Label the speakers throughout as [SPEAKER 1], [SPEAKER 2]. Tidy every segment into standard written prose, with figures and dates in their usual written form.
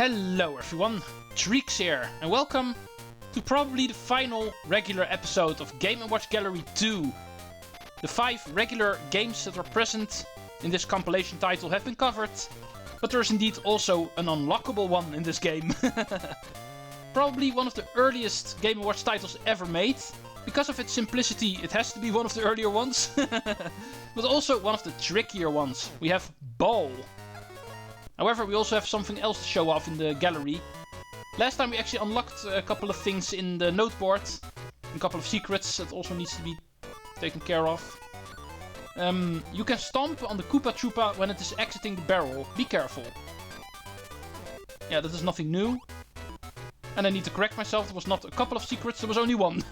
[SPEAKER 1] Hello everyone, Treecks here, and welcome to probably the final regular episode of Game & Watch Gallery 2. The 5 regular games that are present in this compilation title have been covered, but there is indeed also an unlockable one in this game. Probably one of the earliest Game & Watch titles ever made. Because of its simplicity, it has to be one of the earlier ones, but also one of the trickier ones. We have Ball. However, we also have something else to show off in the gallery. Last time we actually unlocked a couple of things in the noteboard. A couple of secrets that also needs to be taken care of. You can stomp on the Koopa Troopa when it is exiting the barrel. Be careful. Yeah, that is nothing new. And I need to correct myself, there was not a couple of secrets, there was only one.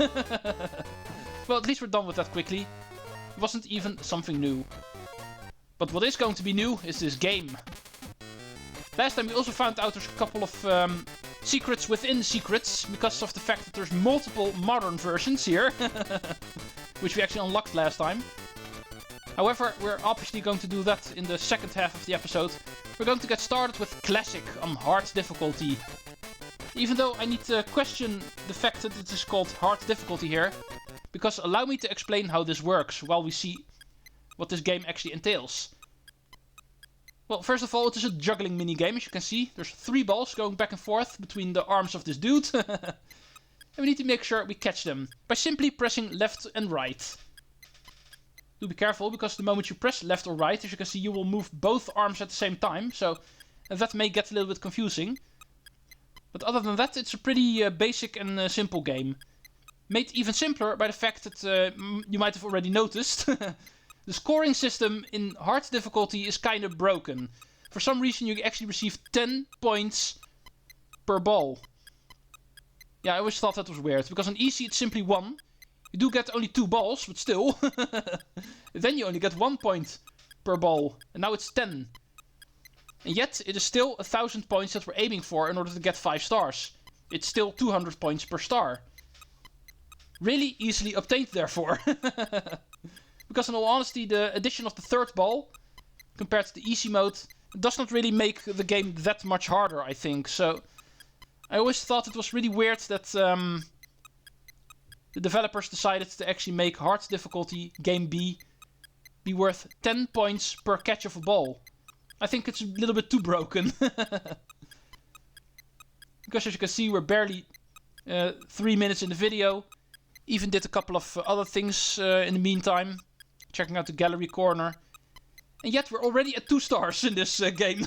[SPEAKER 1] Well, at least we're done with that quickly. It wasn't even something new. But what is going to be new is this game. Last time we also found out there's a couple of secrets within secrets, because of the fact that there's multiple modern versions here. Which we actually unlocked last time. However, we're obviously going to do that in the second half of the episode. We're going to get started with Classic on hard difficulty. Even though I need to question the fact that it is called hard difficulty here, because allow me to explain how this works while we see what this game actually entails. Well, first of all, it is a juggling minigame, as you can see. There's 3 balls going back and forth between the arms of this dude. And we need to make sure we catch them by simply pressing left and right. Do be careful, because the moment you press left or right, as you can see, you will move both arms at the same time. So that may get a little bit confusing. But other than that, it's a pretty basic and simple game. Made even simpler by the fact that you might have already noticed. The scoring system in hard difficulty is kind of broken. For some reason you actually receive 10 points per ball. Yeah, I always thought that was weird, because on easy it's simply 1. You do get only 2 balls, but still. Then you only get 1 point per ball, and now it's 10. And yet, it is still 1,000 points that we're aiming for in order to get 5 stars. It's still 200 points per star. Really easily obtained, therefore. Because in all honesty, the addition of the 3rd ball, compared to the easy mode, does not really make the game that much harder, I think. So, I always thought it was really weird that the developers decided to actually make hard difficulty game B be worth 10 points per catch of a ball. I think it's a little bit too broken. Because as you can see, we're barely 3 minutes in the video. Even did a couple of other things in the meantime. Checking out the gallery corner. And yet we're already at 2 stars in this game.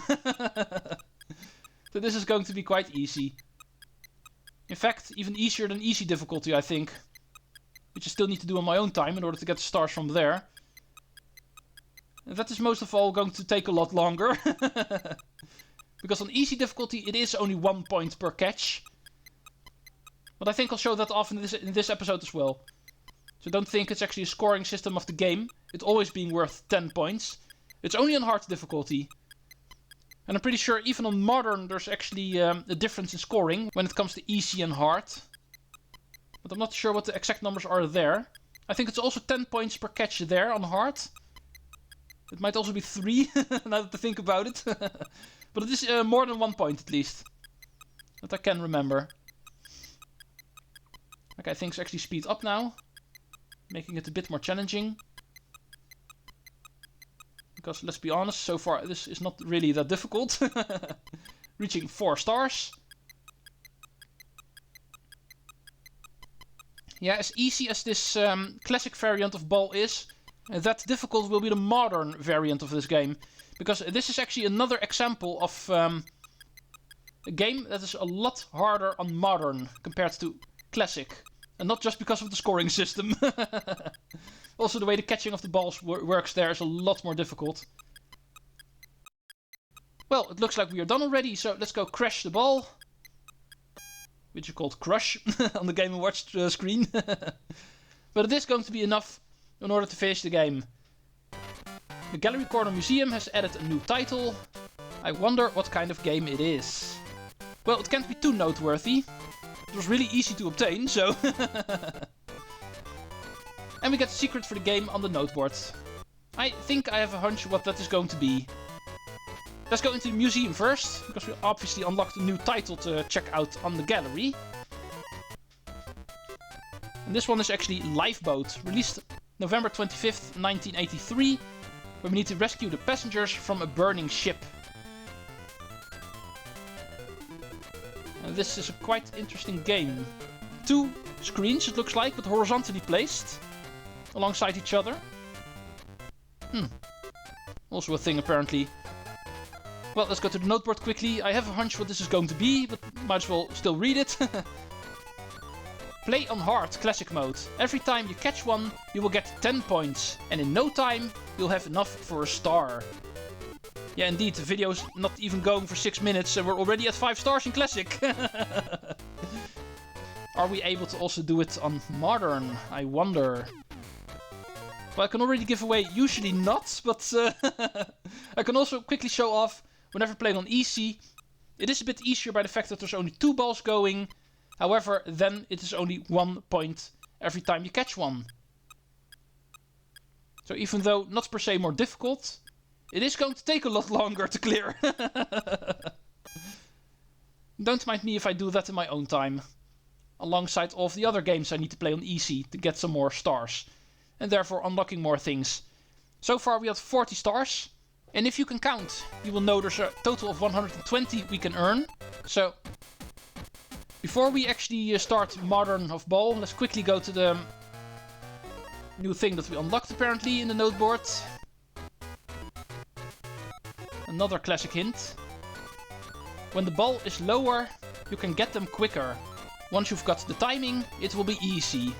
[SPEAKER 1] So this is going to be quite easy. In fact, even easier than easy difficulty, I think. Which I still need to do on my own time in order to get the stars from there. And that is most of all going to take a lot longer. Because on easy difficulty it is only 1 point per catch. But I think I'll show that off in this episode as well. So don't think it's actually a scoring system of the game. It's always being worth 10 points. It's only on hard difficulty. And I'm pretty sure even on modern there's actually a difference in scoring when it comes to easy and hard. But I'm not sure what the exact numbers are there. I think it's also 10 points per catch there on hard. It might also be 3, now that I think about it. But it is more than 1 point at least. That I can remember. Okay, things actually speed up now. Making it a bit more challenging. Because let's be honest, so far this is not really that difficult. Reaching 4 stars. Yeah, as easy as this classic variant of Ball is, that difficult will be the modern variant of this game. Because this is actually another example of a game that is a lot harder on modern compared to classic. And not just because of the scoring system. Also the way the catching of the balls works there is a lot more difficult. Well, it looks like we are done already, so let's go crash the ball. Which is called Crush on the Game & Watch screen. But it is going to be enough in order to finish the game. The Gallery Corner Museum has added a new title. I wonder what kind of game it is. Well, it can't be too noteworthy. It was really easy to obtain, so... And we get a secret for the game on the noteboard. I think I have a hunch what that is going to be. Let's go into the museum first, because we obviously unlocked a new title to check out on the gallery. And this one is actually Lifeboat, released November 25th, 1983, where we need to rescue the passengers from a burning ship. And this is a quite interesting game. 2 screens, it looks like, but horizontally placed alongside each other. Also a thing, apparently. Well, let's go to the noteboard quickly. I have a hunch what this is going to be, but might as well still read it. Play on hard, classic mode. Every time you catch one, you will get 10 points. And in no time, you'll have enough for a star. Yeah, indeed, the video's not even going for 6 minutes and we're already at 5 stars in classic. Are we able to also do it on modern? I wonder. Well, I can already give away usually not, but I can also quickly show off whenever playing on easy. It is a bit easier by the fact that there's only 2 balls going. However, then it is only 1 point every time you catch one. So even though not per se more difficult, it is going to take a lot longer to clear. Don't mind me if I do that in my own time. Alongside all of the other games I need to play on easy to get some more stars. And therefore unlocking more things. So far we have 40 stars. And if you can count, you will know there's a total of 120 we can earn. So, before we actually start Modern of Ball, let's quickly go to the new thing that we unlocked apparently in the noteboard. Another classic hint. When the ball is lower, you can get them quicker. Once you've got the timing, it will be easy.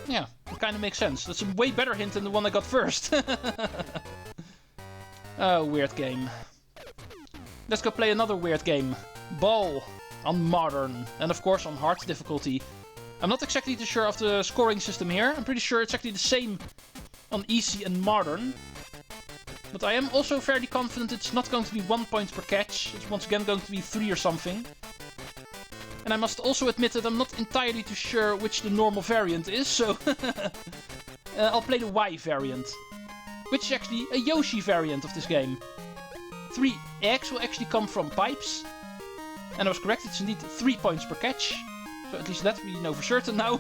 [SPEAKER 1] Yeah, it kind of makes sense. That's a way better hint than the one I got first. Oh, weird game. Let's go play another weird game. Ball on modern. And of course on hard difficulty. I'm not exactly too sure of the scoring system here. I'm pretty sure it's actually the same on easy and modern. But I am also fairly confident it's not going to be 1 point per catch. It's once again going to be 3 or something. And I must also admit that I'm not entirely too sure which the normal variant is, so I'll play the Y variant. Which is actually a Yoshi variant of this game. 3 eggs will actually come from pipes. And I was correct, it's indeed 3 points per catch. So at least that we know for certain now.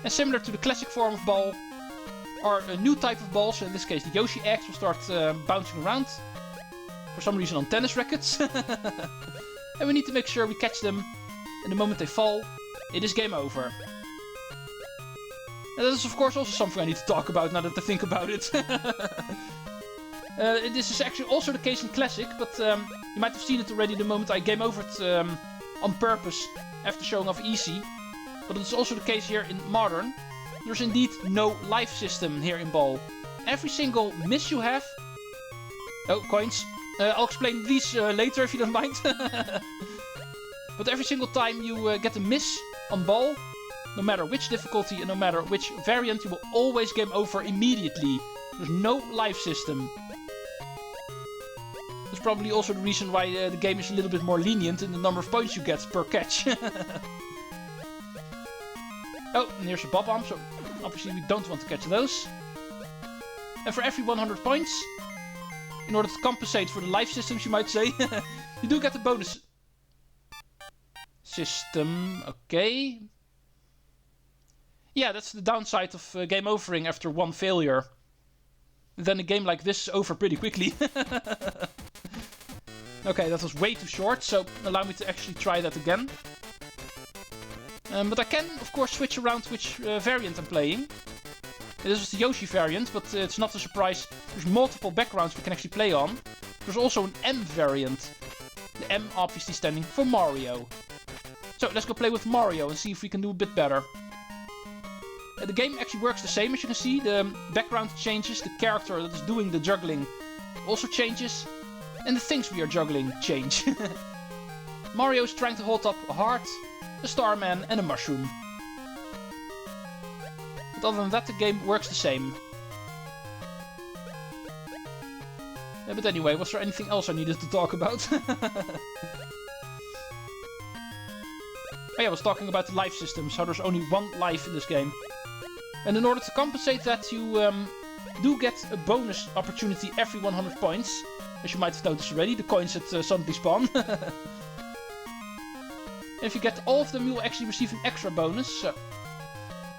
[SPEAKER 1] And similar to the classic form of ball, are a new type of balls. So in this case the Yoshi eggs will start bouncing around. For some reason on tennis rackets. And we need to make sure we catch them. And the moment they fall, it is game over. And that is of course also something I need to talk about now that I think about it. This is actually also the case in Classic, but you might have seen it already the moment I game over it on purpose after showing off Easy. But it's also the case here in Modern. There's indeed no life system here in Ball. Every single miss you have... Oh, coins. I'll explain these later if you don't mind. But every single time you get a miss on Ball, no matter which difficulty and no matter which variant, you will always game over immediately. There's no life system. That's probably also the reason why the game is a little bit more lenient in the number of points you get per catch. Oh, and here's a bob-omb, so obviously we don't want to catch those. And for every 100 points, in order to compensate for the life systems, you might say, you do get a bonus system. Okay. Yeah, that's the downside of game overing after one failure. Then a game like this is over pretty quickly. Okay, that was way too short, so allow me to actually try that again. But I can, of course, switch around which variant I'm playing. This is the Yoshi variant, but it's not a surprise. There's multiple backgrounds we can actually play on. There's also an M variant. The M obviously standing for Mario. So let's go play with Mario and see if we can do a bit better. The game actually works the same, as you can see. The background changes, the character that is doing the juggling also changes. And the things we are juggling change. Mario is trying to hold up a heart, a Starman and a mushroom. But other than that, the game works the same. Yeah, but anyway, was there anything else I needed to talk about? Oh yeah, I was talking about the life system, so there's only one life in this game. And in order to compensate that, you do get a bonus opportunity every 100 points. As you might have noticed already, the coins that suddenly spawn. And if you get all of them, you'll actually receive an extra bonus. So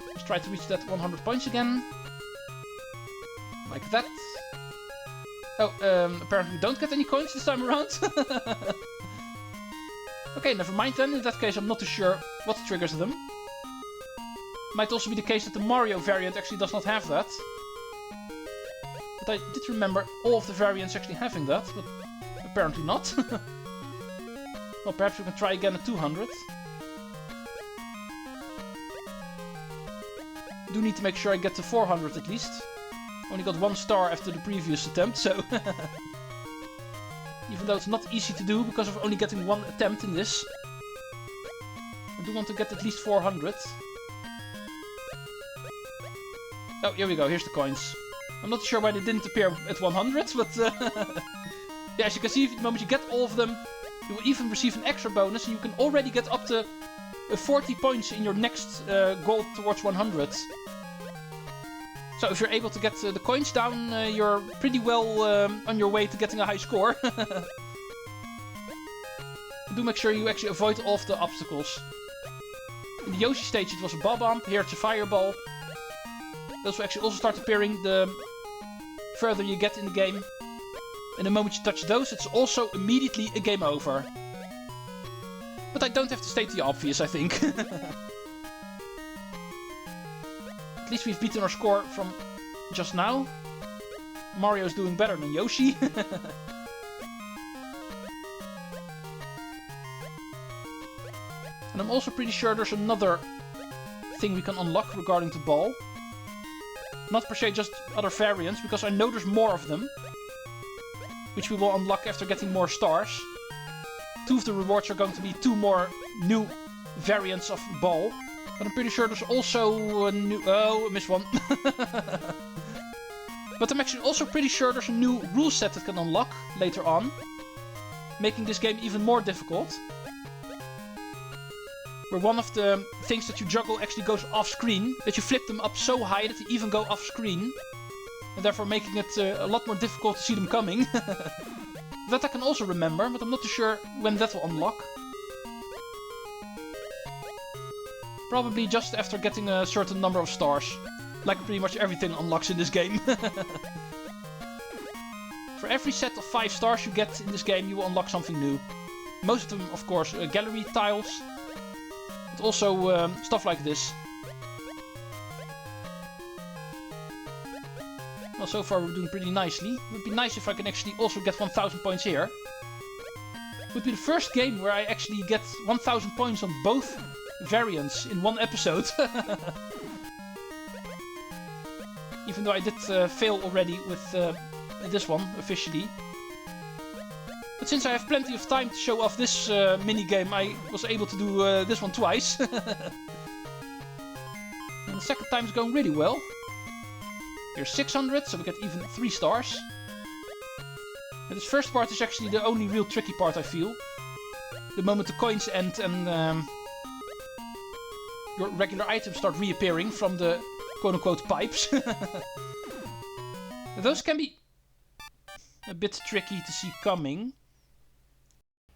[SPEAKER 1] let's try to reach that 100 points again. Like that. Oh, apparently we don't get any coins this time around. Okay, never mind then. In that case, I'm not too sure what triggers them. Might also be the case that the Mario variant actually does not have that. But I did remember all of the variants actually having that, but apparently not. Well, perhaps we can try again at 200. Do need to make sure I get to 400 at least. Only got 1 star after the previous attempt, so... Even though it's not easy to do because of only getting 1 attempt in this. I do want to get at least 400. Oh, here we go, here's the coins. I'm not sure why they didn't appear at 100, but... yeah, as you can see, the moment you get all of them, you will even receive an extra bonus, and you can already get up to 40 points in your next goal towards 100. So if you're able to get the coins down, you're pretty well on your way to getting a high score. Do make sure you actually avoid all of the obstacles. In the Yoshi stage it was a Bob-omb, here it's a Fireball. Those will actually also start appearing the further you get in the game. And the moment you touch those, it's also immediately a game over. But I don't have to state the obvious, I think. At least we've beaten our score from just now. Mario's doing better than Yoshi. And I'm also pretty sure there's another thing we can unlock regarding the ball. Not per se just other variants, because I know there's more of them. Which we will unlock after getting more stars. 2 of the rewards are going to be 2 more new variants of ball. But I'm pretty sure there's also a new... Oh, I missed one. But I'm actually also pretty sure there's a new rule set that can unlock later on. Making this game even more difficult. Where one of the things that you juggle actually goes off screen. That you flip them up so high that they even go off screen. And therefore making it a lot more difficult to see them coming. That I can also remember, but I'm not too sure when that will unlock. Probably just after getting a certain number of stars. Like pretty much everything unlocks in this game. For every set of 5 stars you get in this game, you will unlock something new. Most of them, of course, gallery tiles. But also stuff like this. Well, so far we're doing pretty nicely. It would be nice if I can actually also get 1000 points here. It would be the first game where I actually get 1000 points on both variants in one episode. Even though I did fail already with this one, officially. But since I have plenty of time to show off this minigame, I was able to do this one twice. And the second time is going really well. Here's 600, so we get even 3 stars. And this first part is actually the only real tricky part, I feel. The moment the coins end and your regular items start reappearing from the quote-unquote pipes. Those can be a bit tricky to see coming.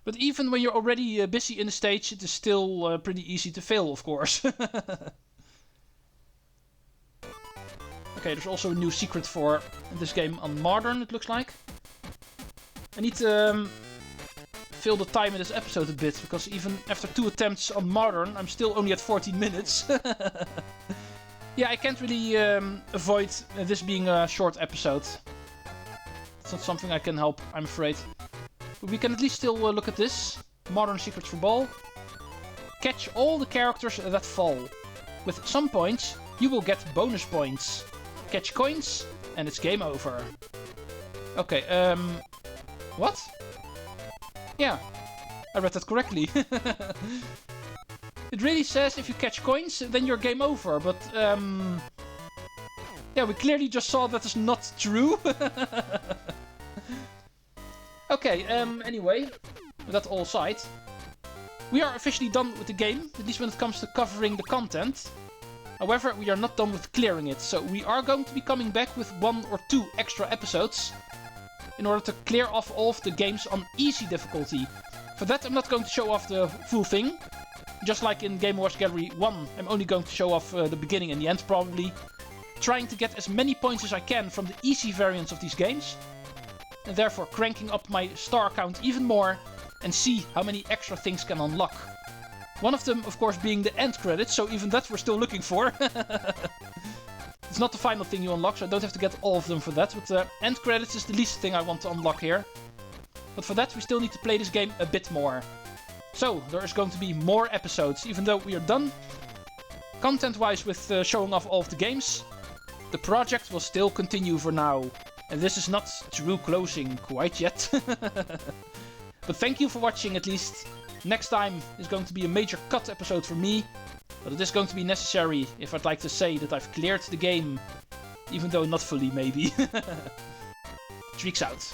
[SPEAKER 1] But even when you're already busy in the stage, it is still pretty easy to fail, of course. Okay, there's also a new secret for this game on Modern, it looks like. I need to fill the time in this episode a bit, because even after 2 attempts on Modern, I'm still only at 14 minutes. Yeah, I can't really avoid this being a short episode. It's not something I can help, I'm afraid. But we can at least still look at this. Modern Secrets for Ball. Catch all the characters that fall. With some points, you will get bonus points. Catch coins, and it's game over. Okay, what? Yeah, I read that correctly. It really says if you catch coins, then you're game over, but yeah, we clearly just saw that is not true. Okay, anyway, with that all aside, we are officially done with the game, at least when it comes to covering the content. However, we are not done with clearing it, so we are going to be coming back with 1 or 2 extra episodes in order to clear off all of the games on easy difficulty. For that, I'm not going to show off the full thing. Just like in Game & Watch Gallery 1, I'm only going to show off the beginning and the end probably. Trying to get as many points as I can from the easy variants of these games. And therefore cranking up my star count even more and see how many extra things can unlock. One of them, of course, being the end credits, so even that we're still looking for. It's not the final thing you unlock, so I don't have to get all of them for that. But the end credits is the least thing I want to unlock here. But for that, we still need to play this game a bit more. So, there is going to be more episodes, even though we are done content-wise with showing off all of the games. The project will still continue for now. And this is not true closing quite yet. But thank you for watching at least. Next time is going to be a major cut episode for me. But it is going to be necessary if I'd like to say that I've cleared the game. Even though not fully, maybe. Treecks out.